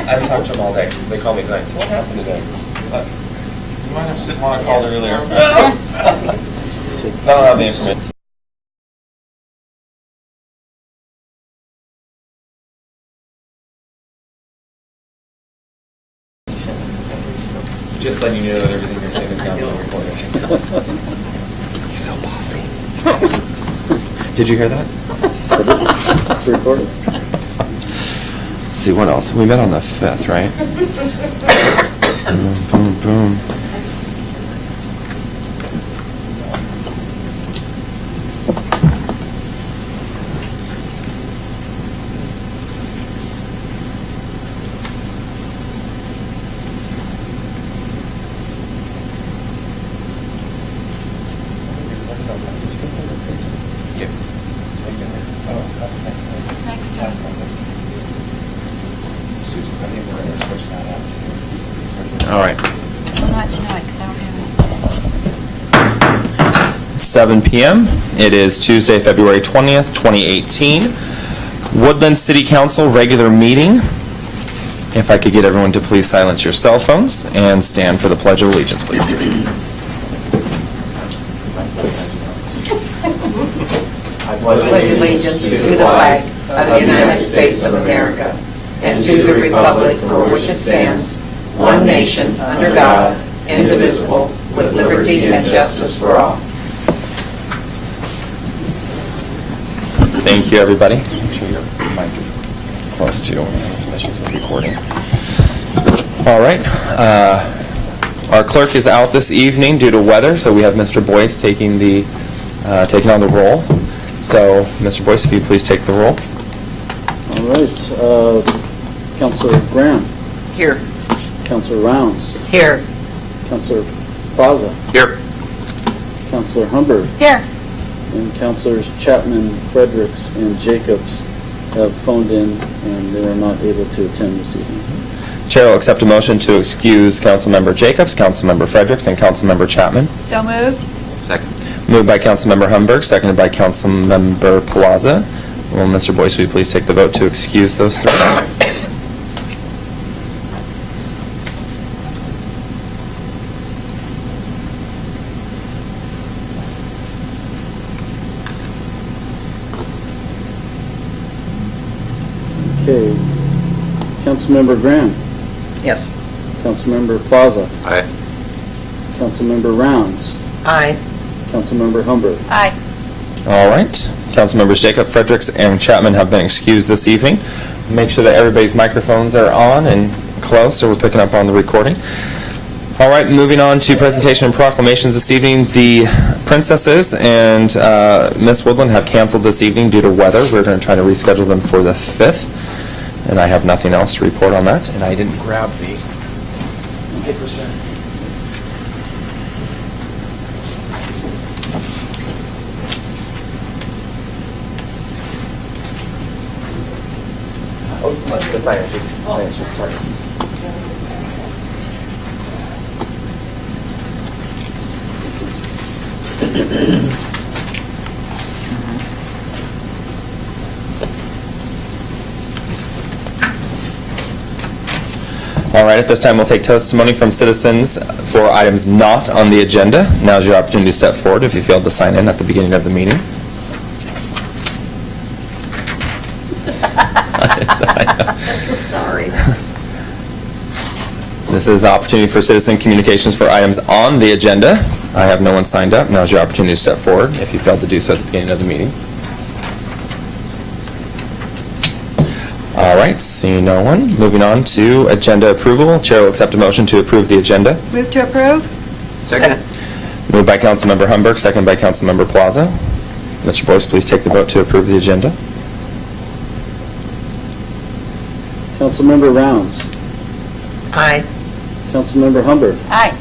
haven't talked to them all day. They called me tonight. So what happened today? You might have want to call earlier. I don't have the information. Just letting you know that everything you're saying is now being recorded. He's so bossy. Did you hear that? It's recorded. Let's see, what else? We met on the 5th, right? Boom, boom, boom. It's next to us. All right. Well, not tonight, because I don't have it. 7 p.m. It is Tuesday, February 20th, 2018. Woodland City Council regular meeting. If I could get everyone to please silence your cell phones and stand for the Pledge of Allegiance, please. I pledge allegiance to the flag of the United States of America and to the republic for which it stands, one nation, under God, indivisible, with liberty and justice for all. Thank you, everybody. Make sure your mic is close to you, especially with recording. All right. Our clerk is out this evening due to weather, so we have Mr. Boyce taking on the role. So, Mr. Boyce, if you please take the roll. All right. Councilor Graham. Here. Councilor Rounds. Here. Councilor Plaza. Here. Councilor Humbert. Here. And Councilors Chapman, Fredericks, and Jacobs have phoned in, and they are not able to attend this evening. Chair will accept a motion to excuse Councilmember Jacobs, Councilmember Fredericks, and Councilmember Chapman. So moved. Second. Moved by Councilmember Humberg, seconded by Councilmember Plaza. Will Mr. Boyce, will you please take the vote to excuse those three? Okay. Councilmember Graham. Yes. Councilmember Plaza. Aye. Councilmember Rounds. Aye. Councilmember Humbert. Aye. All right. Councilmembers Jacob, Fredericks, and Chapman have been excused this evening. Make sure that everybody's microphones are on and close so we're picking up on the recording. All right, moving on to presentation and proclamations this evening. The princesses and Miss Woodland have canceled this evening due to weather. We're going to try to reschedule them for the 5th. And I have nothing else to report on that. And I didn't grab the paper set. Oh, the sign should start. All right, at this time, we'll take testimony from citizens for items not on the agenda. Now's your opportunity to step forward if you failed to sign in at the beginning of the meeting. Sorry. This is opportunity for citizen communications for items on the agenda. I have no one signed up. Now's your opportunity to step forward if you failed to do so at the beginning of the meeting. All right, seeing no one. Moving on to agenda approval. Chair will accept a motion to approve the agenda. Move to approve. Second. Moved by Councilmember Humberg, second by Councilmember Plaza. Mr. Boyce, please take the vote to approve the agenda. Councilmember Rounds. Aye. Councilmember Humbert. Aye.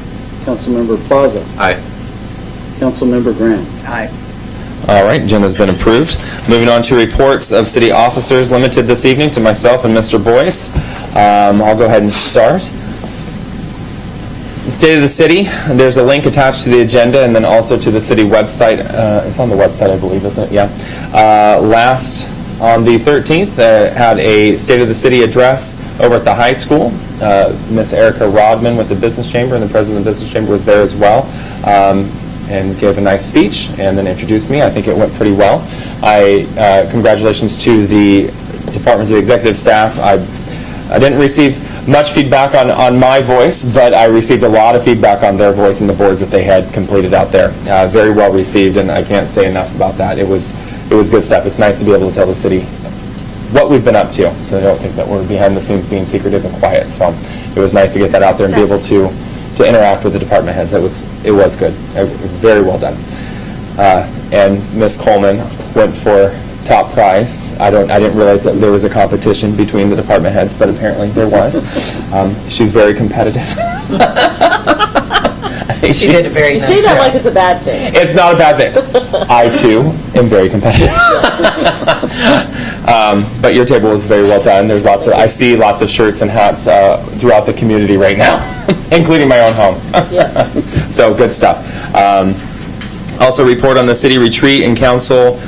Councilmember Plaza. Aye. Councilmember Graham. Aye. All right, agenda's been approved. Moving on to reports of city officers limited this evening to myself and Mr. Boyce. I'll go ahead and start. The State of the City, there's a link attached to the agenda and then also to the city website. It's on the website, I believe, isn't it? Yeah. Last On the 13th, had a State of the City address over at the high school. Miss Erica Rodman with the Business Chamber and the President of the Business Chamber was there as well, and gave a nice speech and then introduced me. I think it went pretty well. Congratulations to the Department of Executive Staff. I didn't receive much feedback on my voice, but I received a lot of feedback on their voice and the boards that they had completed out there. Very well received, and I can't say enough about that. It was good stuff. It's nice to be able to tell the city what we've been up to, so they don't think that we're behind the scenes being secretive and quiet. So it was nice to get that out there and be able to interact with the department heads. It was good. Very well done. And Ms. Coleman went for top prize. I didn't realize that there was a competition between the department heads, but apparently there was. She's very competitive. She did a very You nice say that job. like it's a bad thing. It's not a bad thing. I, too, am very competitive. But your table was very well done. I see lots of shirts and hats throughout the community right now, including my own home. Yes. So, good stuff. Also, report on the city retreat and council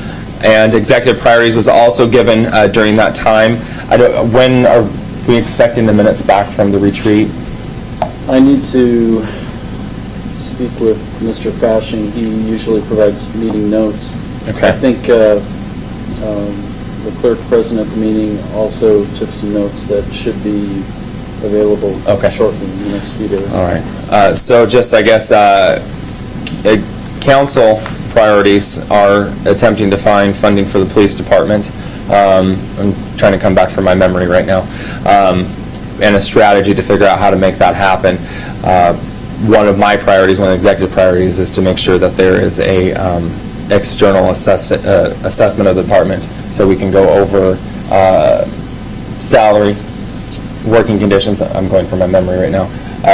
and executive priorities was also given during that time. When are we expecting the minutes back from the retreat? I need to speak with Mr. Fashing. He usually provides meeting notes. Okay. I think the clerk present at the meeting also took some notes that should be available Okay. shortly in the next few days. All right. So just, I guess, council priorities are attempting to find funding for the police department. I'm trying to come back from my memory right now. And a strategy to figure out how to make that happen. One of my priorities, one of the executive priorities, is to make sure that there is a external assessment of the department, so we can go over salary, working conditions. I'm going from my memory right now.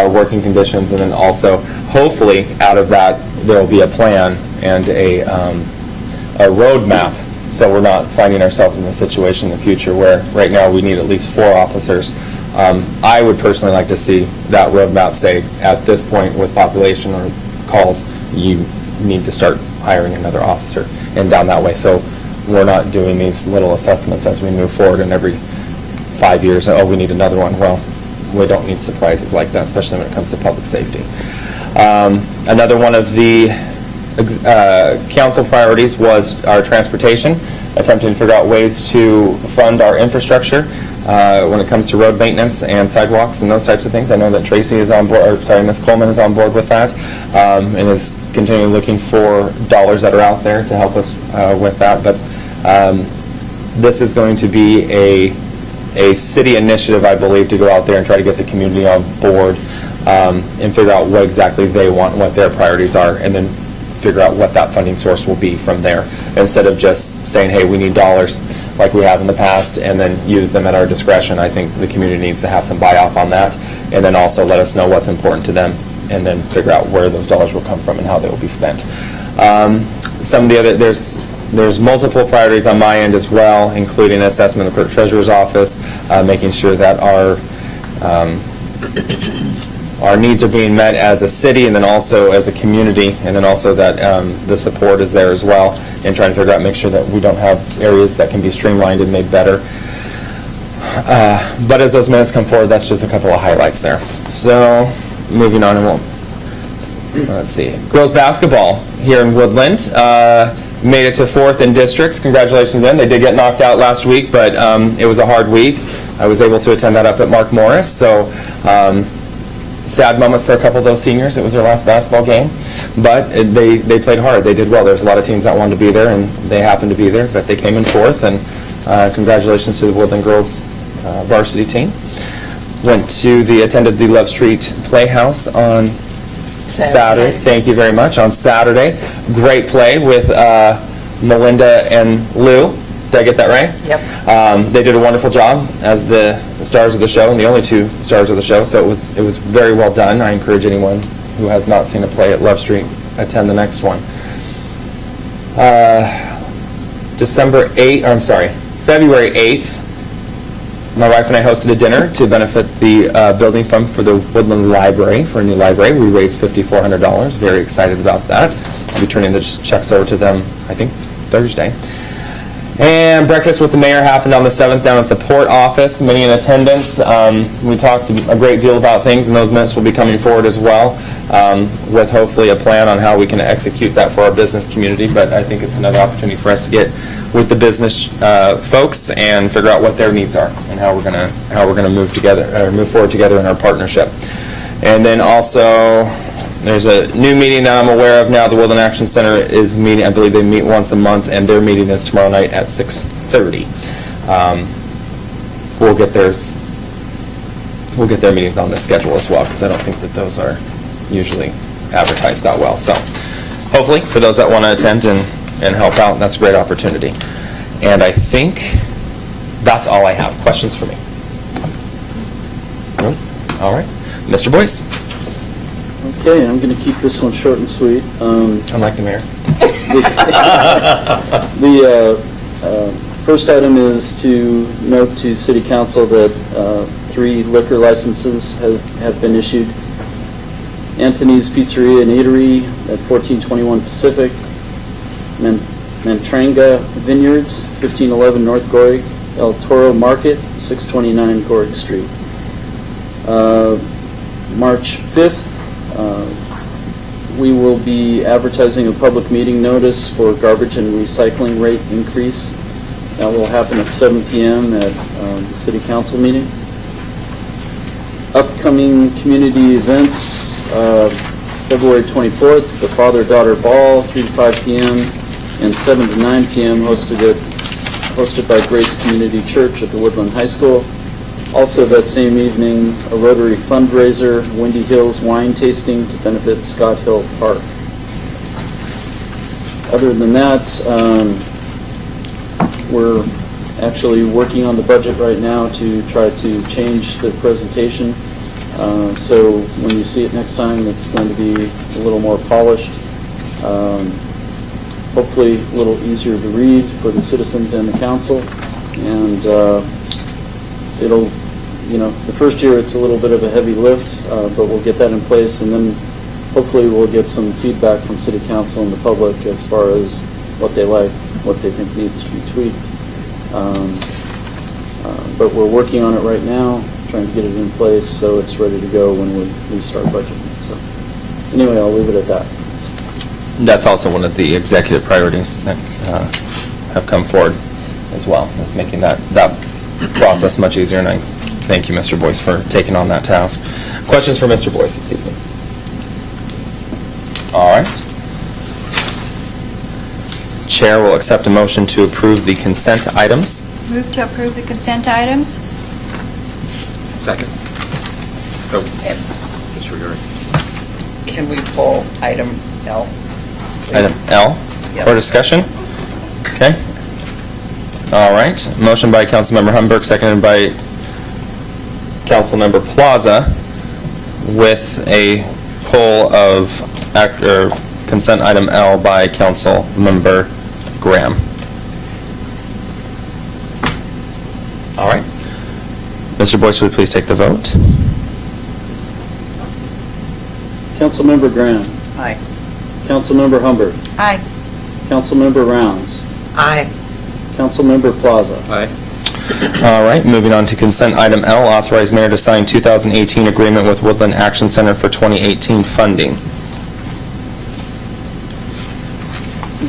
Working conditions, and then also, hopefully, out of that, there will be a plan and a roadmap, so we're not finding ourselves in a situation in the future where right now we need at least 4 officers. I would personally like to see that roadmap say, at this point with population or calls, you need to start hiring another officer, and down that way. So we're not doing these little assessments as we move forward, and every 5 years, oh, we need another one. Well, we don't need surprises like that, especially when it comes to public safety. Another one of the council priorities was our transportation, attempting to figure out ways to fund our infrastructure when it comes to road maintenance and sidewalks and those types of things. I know that Tracy is on board, or sorry, Ms. Coleman is on board with that, and is continually looking for dollars that are out there to help us with that. But this is going to be a city initiative, I believe, to go out there and try to get the community on board and figure out what exactly they want, what their priorities are, and then figure out what that funding source will be from there, instead of just saying, hey, we need dollars like we have in the past, and then use them at our discretion. I think the community needs to have some buy-off on that, and then also let us know what's important to them, and then figure out where those dollars will come from and how they will be spent. Some of the other, there's multiple priorities on my end as well, including assessment of the clerk treasurer's office, making sure that our needs are being met as a city, and then also as a community, and then also that the support is there as well, and trying to figure out, make sure that we don't have areas that can be streamlined and made better. But as those minutes come forward, that's just a couple of highlights there. So, moving on, let's see. Girls basketball here in Woodland made it to 4th in districts. Congratulations them. They did get knocked out last week, but it was a hard week. I was able to attend that up at Mark Morris, so sad moments for a couple of those seniors. It was their last basketball game, but they played hard. They did well. There's a lot of teams that wanted to be there, and they happened to be there, but they came in 4th, and congratulations to the Woodland girls varsity team. Attended the Love Street Playhouse on Saturday. Thank you very much. On Saturday, great play with Melinda and Lou. Did I get that right? Yep. They did a wonderful job as the stars of the show, and the only 2 stars of the show, so it was very well done. I encourage anyone who has not seen a play at Love Street, attend the next one. February 8th, my wife and I hosted a dinner to benefit the building fund for the Woodland Library, for a new library. We raised $5,400. Very excited about that. I'll be turning the checks over to them, I think, Thursday. And breakfast with the mayor happened on the 7th down at the port office, many in attendance. We talked a great deal about things, and those minutes will be coming forward as well, with hopefully a plan on how we can execute that for our business community. But I think it's another opportunity for us to get with the business folks and figure out what their needs are and how we're gonna move forward together in our partnership. And then also, there's a new meeting that I'm aware of now. The Woodland Action Center is meeting, I believe they meet once a month, and their meeting is tomorrow night at 6:30. We'll get their meetings on the schedule as well, because I don't think that those are usually advertised that well. So hopefully, for those that want to attend and help out, that's a great opportunity. And I think that's all I have. Questions for me? No? All right. Mr. Boyce? Okay, I'm going to keep this one short and sweet. Unlike the mayor. The first item is to note to City Council that 3 liquor licenses have been issued. Anthony's Pizzeria and Eatery at 1421 Pacific, Mantranga Vineyards, 1511 North Gorig, El Toro Market, 629 Gorig Street. March 5th, we will be advertising a public meeting notice for garbage and recycling rate increase. That will happen at 7 p.m. at the City Council meeting. Upcoming community events, February 24th, the Father-Daughter Ball, 3 to 5 p.m. and 7 to 9 p.m. hosted by Grace Community Church at the Woodland High School. Also that same evening, a Rotary fundraiser, Windy Hills wine tasting to benefit Scott Hill Park. Other than that, we're actually working on the budget right now to try to change the presentation. So when you see it next time, it's going to be a little more polished. Hopefully a little easier to read for the citizens and the council. And it'll, the first year it's a little bit of a heavy lift, but we'll get that in place, and then hopefully we'll get some feedback from City Council and the public as far as what they like, what they think needs to be tweaked. But we're working on it right now, trying to get it in place so it's ready to go when we start budgeting. So anyway, I'll leave it at that. That's also one of the executive priorities that have come forward as well, is making that process much easier, and I thank you, Mr. Boyce, for taking on that task. Questions for Mr. Boyce this evening? All right. Chair will accept a motion to approve the consent items. Move to approve the consent items. Second. Oh, disregard. Can we pull item L? please? Item L Yes. for discussion. Okay. All right. Motion by Councilmember Humberg, seconded by Councilmember Plaza, with a pull of consent item L by Councilmember Graham. All right. Mr. Boyce, would you please take the vote? Councilmember Graham. Aye. Councilmember Humbert. Aye. Councilmember Rounds. Aye. Councilmember Plaza. Aye. All right, moving on to consent item L, authorize mayor to sign 2018 agreement with Woodland Action Center for 2018 funding.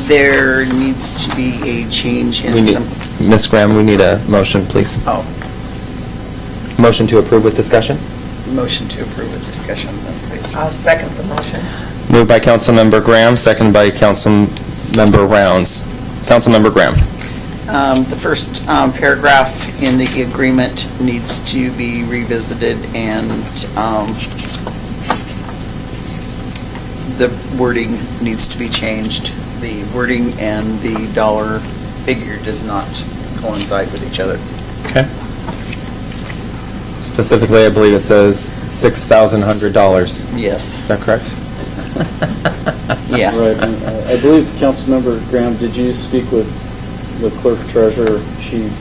There needs to be a change in some... Ms. Graham, we need a motion, please. Oh, Motion to approve with discussion. motion to approve with discussion, then, please. I'll second the motion. Moved by Councilmember Graham, seconded by Councilmember Rounds. Councilmember Graham. The first paragraph in the agreement needs to be revisited, and the wording needs to be changed. The wording and the dollar figure does not coincide with each other. Okay. Specifically, I believe it says $6,100. Yes. Is that correct? Yeah. Right. And I believe, Councilmember Graham, did you speak with the clerk treasurer? She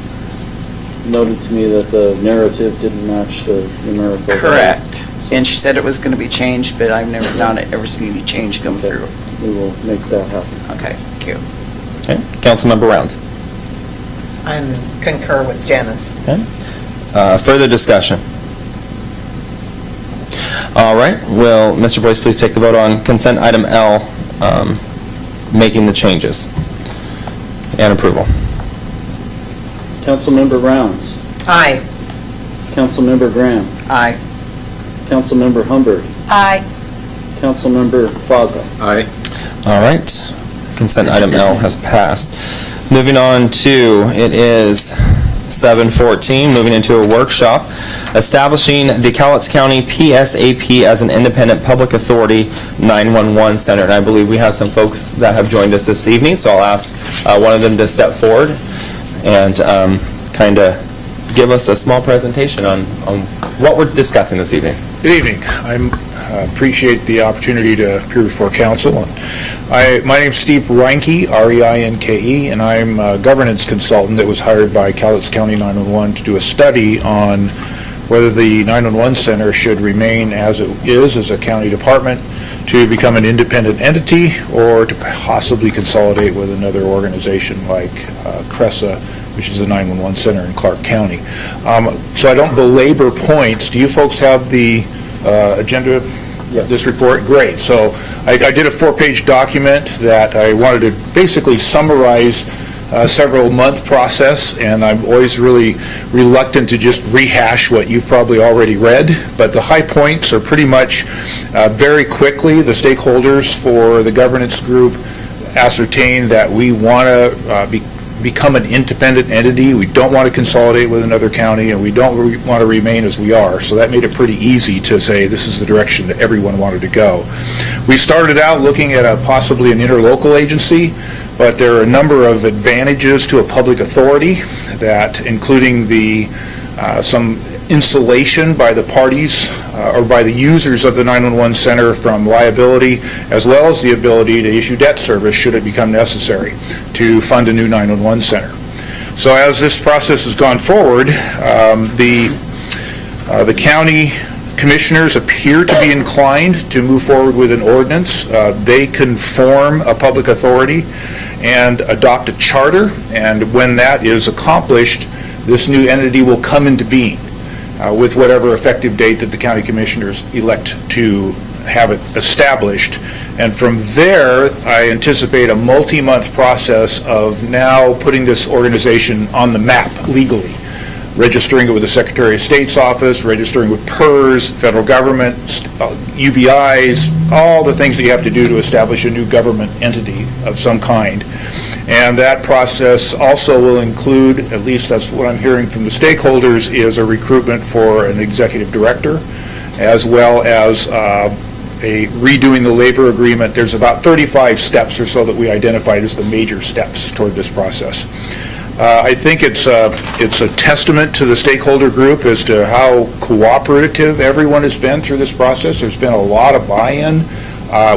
noted to me that the narrative didn't match the numerical value. Correct. So And she said it was going to be changed, but I've never ever seen any change come through. we will make that happen. Okay, thank you. Okay. Councilmember Rounds. I concur with Janice. Okay. Further discussion? All right, will Mr. Boyce please take the vote on consent item L, making the changes and approval? Councilmember Rounds. Aye. Councilmember Graham. Aye. Councilmember Humbert. Aye. Councilmember Plaza. Aye. All right, consent item L has passed. Moving on to, it is 7:14, moving into a workshop, establishing the Cowlitz County PSAP as an independent public authority 911 center. And I believe we have some folks that have joined us this evening, so I'll ask one of them to step forward and kind of give us a small presentation on what we're discussing this evening. Good evening. I appreciate the opportunity to appear before council. My name's Steve Reinke, R-E-I-N-K-E, and I'm a governance consultant that was hired by Cowlitz County 911 to do a study on whether the 911 center should remain as it is as a county department, to become an independent entity, or to possibly consolidate with another organization like CRESA, which is the 911 center in Clark County. So I don't belabor points. Do you folks have the agenda? Yes. This report? Great. So I did a 4-page document that I wanted to basically summarize a several-month process, and I'm always really reluctant to just rehash what you've probably already read, but the high points are pretty much very quickly. The stakeholders for the governance group ascertain that we want to become an independent entity. We don't want to consolidate with another county, and we don't want to remain as we are. So that made it pretty easy to say this is the direction that everyone wanted to go. We started out looking at possibly an interlocal agency, but there are a number of advantages to a public authority, that including some insulation by the parties or by the users of the 911 center from liability, as well as the ability to issue debt service should it become necessary to fund a new 911 center. So as this process has gone forward, the county commissioners appear to be inclined to move forward with an ordinance. They can form a public authority and adopt a charter, and when that is accomplished, this new entity will come into being with whatever effective date that the county commissioners elect to have it established. And from there, I anticipate a multi-month process of now putting this organization on the map legally, registering it with the Secretary of State's office, registering with PERS, federal government, UBIs, all the things that you have to do to establish a new government entity of some kind. And that process also will include, at least that's what I'm hearing from the stakeholders, is a recruitment for an executive director, as well as a redoing the labor agreement. There's about 35 steps or so that we identified as the major steps toward this process. I think it's a testament to the stakeholder group as to how cooperative everyone has been through this process. There's been a lot of buy-in.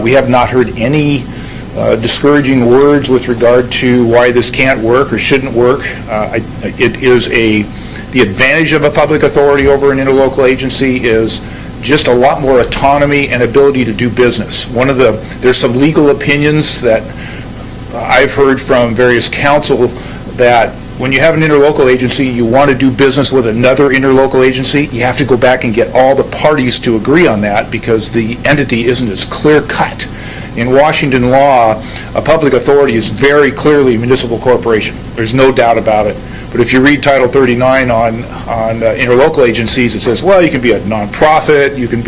We have not heard any discouraging words with regard to why this can't work or shouldn't work. It is the advantage of a public authority over an interlocal agency is just a lot more autonomy and ability to do business. There's some legal opinions that I've heard from various counsel that when you have an interlocal agency, you want to do business with another interlocal agency, you have to go back and get all the parties to agree on that because the entity isn't as clear-cut. In Washington law, a public authority is very clearly a municipal corporation. There's no doubt about it. But if you read Title 39 on interlocal agencies, it says, well, you can be a nonprofit, you can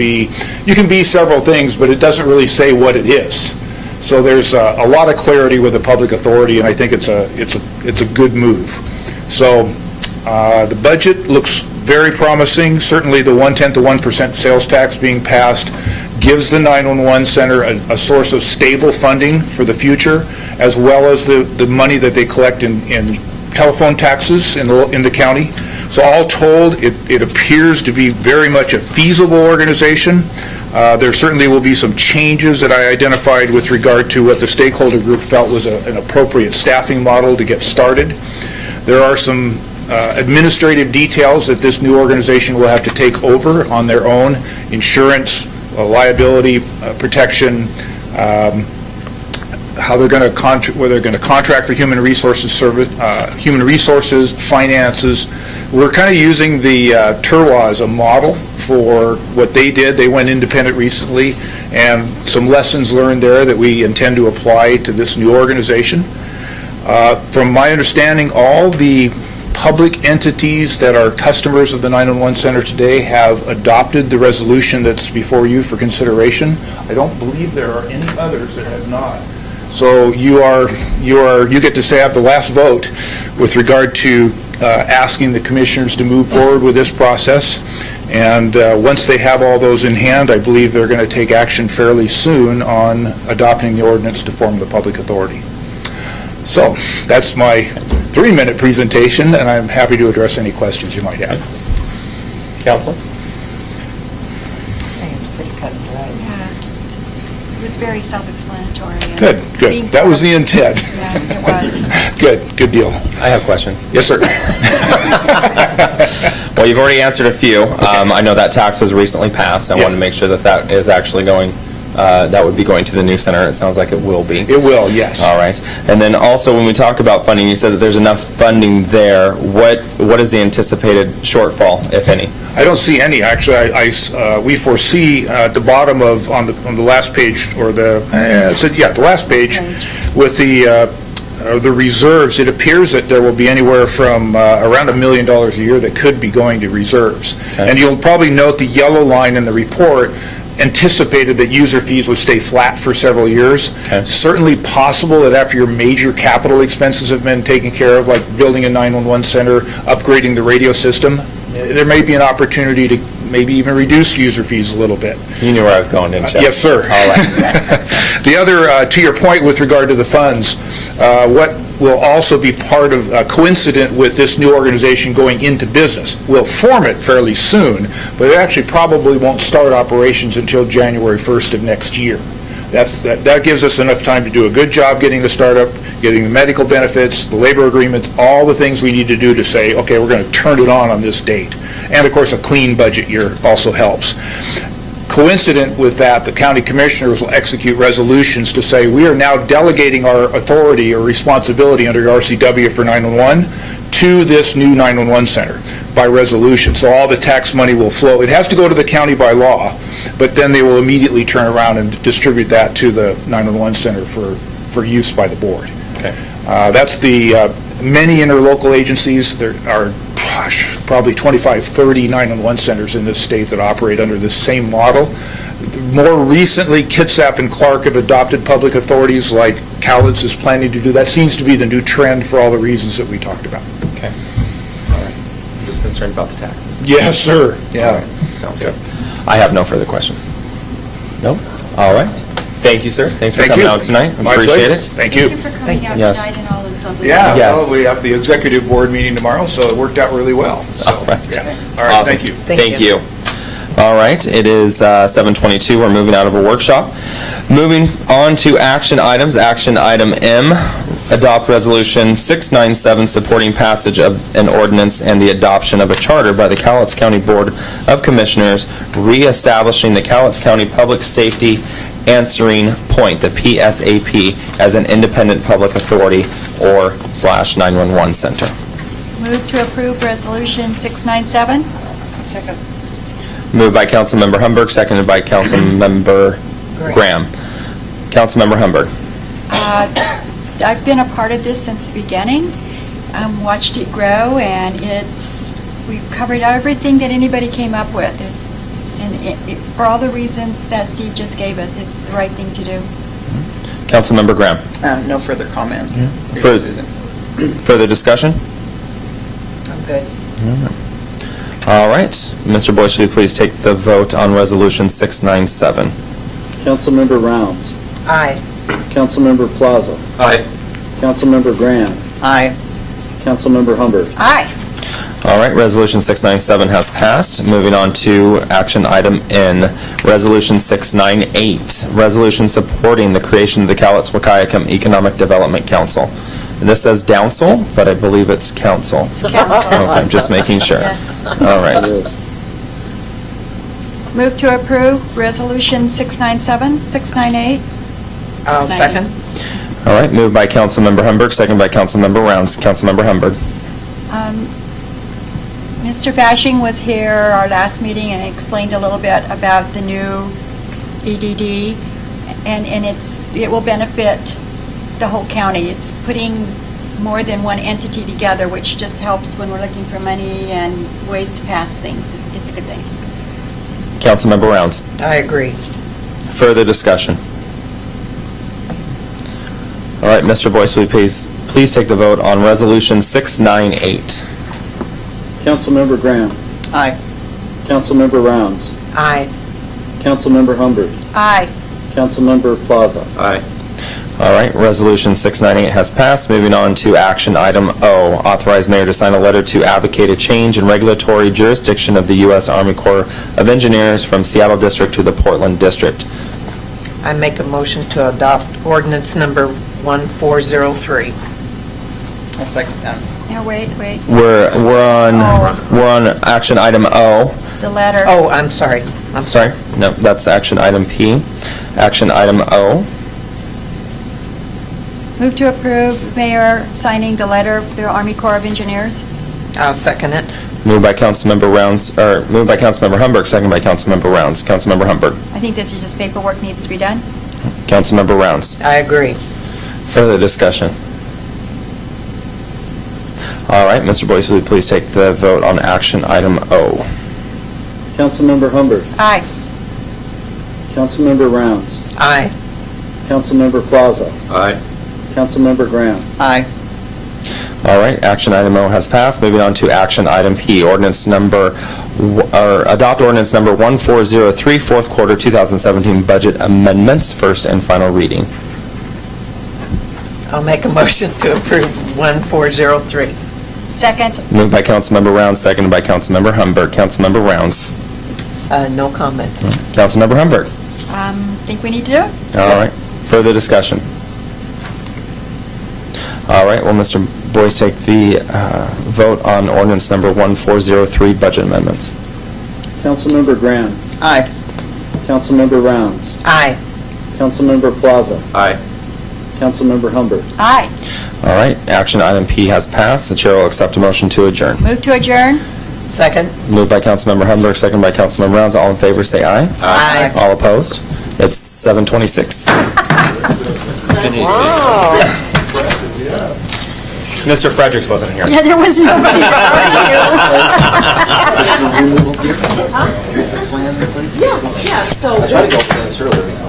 be several things, but it doesn't really say what it is. So there's a lot of clarity with a public authority, and I think it's a good move. So the budget looks very promising. Certainly the 1/10 to 1% sales tax being passed gives the 911 center a source of stable funding for the future, as well as the money that they collect in telephone taxes in the county. So all told, it appears to be very much a feasible organization. There certainly will be some changes that I identified with regard to what the stakeholder group felt was an appropriate staffing model to get started. There are some administrative details that this new organization will have to take over on their own: insurance, liability protection, how they're going to whether they're going to contract for human resources finances. We're kind of using the Turwa as a model for what they did. They went independent recently, and some lessons learned there that we intend to apply to this new organization. From my understanding, all the public entities that are customers of the 911 Center today have adopted the resolution that's before you for consideration. I don't believe there are any others that have not. So you get to say have the last vote with regard to asking the commissioners to move forward with this process. And once they have all those in hand, I believe they're going to take action fairly soon on adopting the ordinance to form the public authority. So that's my 3-minute presentation, and I'm happy to address any questions you might have. Council? I think it's pretty cut and dry. Yeah. It was very self-explanatory. and Good. being- That was the intent. Yeah, it was. Good deal. I have questions. Yes, sir. Well, you've already answered a few. I know that tax was recently passed. I Yeah. wanted to make sure that that is actually going, that would be going to the new center. It sounds like it will be. It will, yes. All right. And then also, when we talk about funding, you said that there's enough funding there. What is the anticipated shortfall, if any? I don't see any, actually. We foresee at the bottom of, on the last page, or the last page, with the reserves, it appears that there will be anywhere from around $1 million a year that could be going to reserves. Okay. And you'll probably note the yellow line in the report anticipated that user fees would stay flat for several years. Okay. Certainly possible that after your major capital expenses have been taken care of, like building a 911 center, upgrading the radio system, there may be an opportunity to maybe even reduce user fees a little bit. You knew where I was going, didn't you? Yes, sir. All right. The other, to your point with regard to the funds, what will also be part of, coincident with this new organization going into business, we'll form it fairly soon, but it actually probably won't start operations until January 1st of next year. That gives us enough time to do a good job getting the startup, getting the medical benefits, the labor agreements, all the things we need to do to say, okay, we're going to turn it on this date. And of course, a clean budget year also helps. Coincident with that, the county commissioners will execute resolutions to say we are now delegating our authority or responsibility under RCW for 911 to this new 911 center by resolution. So all the tax money will flow. It has to go to the county by law, but then they will immediately turn around and distribute that to the 911 center for use by the board. Okay. That's the many interlocal agencies. There are, probably 25, 30 911 centers in this state that operate under this same model. More recently, Kitsap and Clark have adopted public authorities like Cowlitz is planning to do. That seems to be the new trend for all the reasons that we talked about. Okay. All right. I'm just concerned about the taxes. Yes, sir. All Yeah. right. Sounds good. I have no further questions. No? All right. Thank you, sir. Thanks for Thank coming you. out tonight. My Appreciate pleasure. it. Thank you. Thank you for coming out Yes. tonight and all those lovely. Yeah, Yes. well, we have the executive board meeting tomorrow, so it worked out really well. So, All right. yeah. All right, Awesome. thank you. Thank you. All right, it is 7:22. We're moving out of a workshop. Moving on to action items. Action item M, adopt resolution 697 supporting passage of an ordinance and the adoption of a charter by the Cowlitz County Board of Commissioners reestablishing the Cowlitz County Public Safety Answering Point, the PSAP, as an independent public authority or / 911 center. Move to approve Resolution 697. Second. Moved by Councilmember Humberg, seconded by Councilmember Graham. Councilmember Humberg. I've been a part of this since the beginning, watched it grow, and we've covered everything that anybody came up with. For all the reasons that Steve just gave us, it's the right thing to do. Councilmember Graham. No further comment. Fur- Susan. Further discussion? I'm good. All right. Mr. Boyce, will you please take the vote on Resolution 697? Councilmember Rounds. Aye. Councilmember Plaza. Aye. Councilmember Graham. Aye. Councilmember Humbert. Aye. All right, Resolution 697 has passed. Moving on to action item N, Resolution 698, resolution supporting the creation of the Cowlitz-Wahkiakum Economic Development Council. This says Downsel, but I believe it's council. Okay, I'm just making sure. All It right. is. Move to approve Resolution 697, 698. I'll second. All right, moved by Councilmember Humberg, second by Councilmember Rounds. Councilmember Humberg. Mr. Fashing was here our last meeting and explained a little bit about the new EDD, and it will benefit the whole county. It's putting more than one entity together, which just helps when we're looking for money and ways to pass things. It's a good thing. Councilmember Rounds. I agree. Further discussion? All right, Mr. Boyce, will you please take the vote on Resolution 698? Councilmember Graham. Aye. Councilmember Rounds. Aye. Councilmember Humbert. Aye. Councilmember Plaza. Aye. All right, Resolution 698 has passed. Moving on to action item O, authorize mayor to sign a letter to advocate a change in regulatory jurisdiction of the U.S. Army Corps of Engineers from Seattle District to the Portland District. I make a motion to adopt ordinance number 1403. I'll second that. Now, wait, We're on action item O. the letter. Oh, I'm sorry. Sorry, no, that's action item P. Action item O. Move to approve mayor signing the letter for the Army Corps of Engineers. I'll second it. Moved by Councilmember Rounds, or moved by Councilmember Humberg, second by Councilmember Rounds. Councilmember Humberg. I think this is just paperwork needs to be done. Councilmember Rounds. I agree. Further discussion? All right, Mr. Boyce, will you please take the vote on action item O? Councilmember Humbert. Aye. Councilmember Rounds. Aye. Councilmember Plaza. Aye. Councilmember Graham. Aye. All right, action item O has passed. Moving on to action item P, adopt ordinance number 1403, fourth quarter 2017 budget amendments, first and final reading. I'll make a motion to approve 1403. Second. Moved by Councilmember Rounds, seconded by Councilmember Humberg. Councilmember Rounds. No comment. Councilmember Humberg. Think we need to do it? All right, further discussion? All right, will Mr. Boyce take the vote on ordinance number 1403, budget amendments? Councilmember Graham. Aye. Councilmember Rounds. Aye. Councilmember Plaza. Aye. Councilmember Humbert. Aye. All right, action item P has passed. The chair will accept a motion to adjourn. Move to adjourn? Second. Moved by Councilmember Humberg, second by Councilmember Rounds. All in favor, say aye. Aye. All opposed? It's 7:26. Mr. Fredericks wasn't here. Yeah, there was nobody around you. I tried to go for this earlier, so